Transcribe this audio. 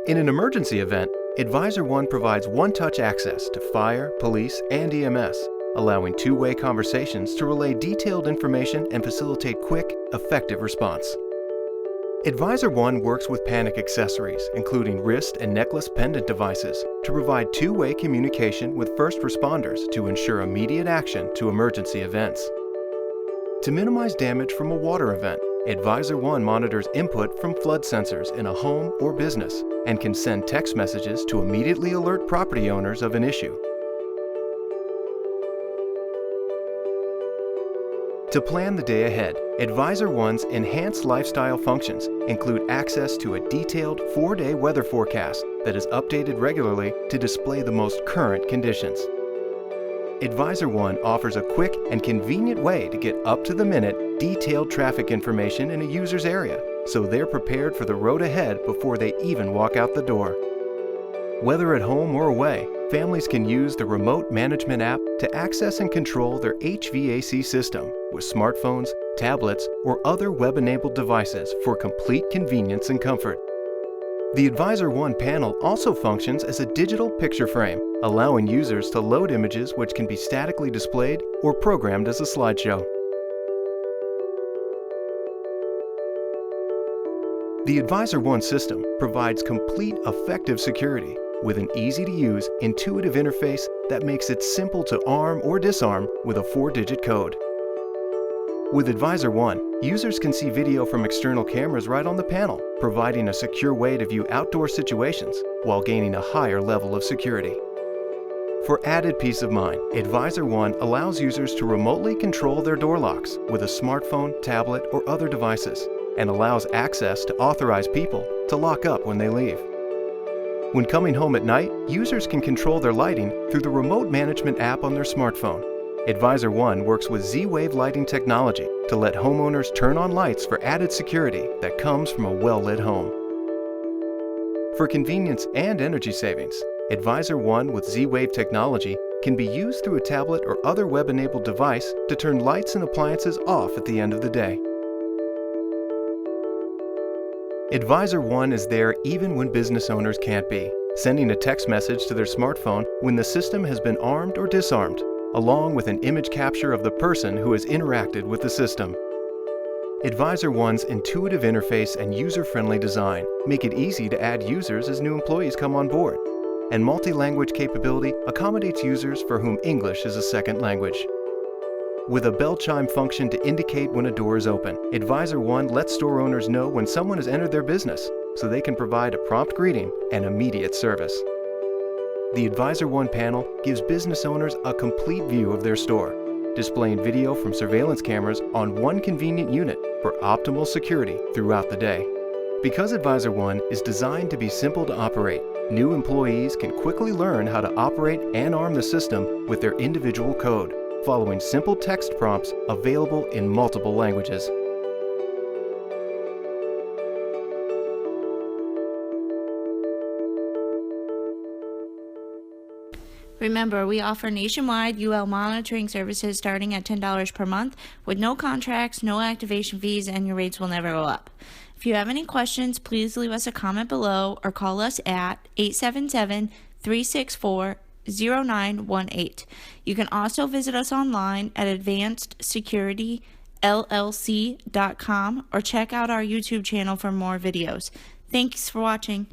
In an emergency event, AdvisorOne provides one-touch access to fire, police, and EMS, allowing two-way conversations to relay detailed information and facilitate quick, effective response. AdvisorOne works with panic accessories, including wrist and necklace pendant devices, to provide two-way communication with first responders to ensure immediate action to emergency events. To minimize damage from a water event, AdvisorOne monitors input from flood sensors in a home or business and can send text messages to immediately alert property owners of an issue. To plan the day ahead, AdvisorOne's enhanced lifestyle functions include access to a detailed 4-day weather forecast that is updated regularly to display the most current conditions. AdvisorOne offers a quick and convenient way to get up-to-the-minute, detailed traffic information in a user's area, so they're prepared for the road ahead before they even walk out the door. Whether at home or away, families can use the Remote Management app to access and control their HVAC system with smartphones, tablets, or other web-enabled devices for complete convenience and comfort. The AdvisorOne panel also functions as a digital picture frame, allowing users to load images which can be statically displayed or programmed as a slideshow. The AdvisorOne system provides complete, effective security with an easy-to-use, intuitive interface that makes it simple to arm or disarm with a 4-digit code. With AdvisorOne, users can see video from external cameras right on the panel, providing a secure way to view outdoor situations while gaining a higher level of security. For added peace of mind, AdvisorOne allows users to remotely control their door locks with a smartphone, tablet, or other devices, and allows access to authorized people to lock up when they leave. When coming home at night, users can control their lighting through the Remote Management app on their smartphone. AdvisorOne works with Z-Wave lighting technology to let homeowners turn on lights for added security that comes from a well-lit home. For convenience and energy savings, AdvisorOne with Z-Wave technology can be used through a tablet or other web-enabled device to turn lights and appliances off at the end of the day. AdvisorOne is there even when business owners can't be, sending a text message to their smartphone when the system has been armed or disarmed, along with an image capture of the person who has interacted with the system. AdvisorOne's intuitive interface and user-friendly design make it easy to add users as new employees come on board, and multi-language capability accommodates users for whom English is a second language. With a bell chime function to indicate when a door is open, AdvisorOne lets store owners know when someone has entered their business, so they can provide a prompt greeting and immediate service. The AdvisorOne panel gives business owners a complete view of their store, displaying video from surveillance cameras on one convenient unit for optimal security throughout the day. Because AdvisorOne is designed to be simple to operate, new employees can quickly learn how to operate and arm the system with their individual code, following simple text prompts available in multiple languages. Remember, we offer nationwide UL monitoring services starting at $10 per month with no contracts, no activation fees, and your rates will never go up. If you have any questions, please leave us a comment below or call us at 877-364-0918. You can also visit us online at advancedsecurityllc.com or check out our YouTube channel for more videos. Thanks for watching.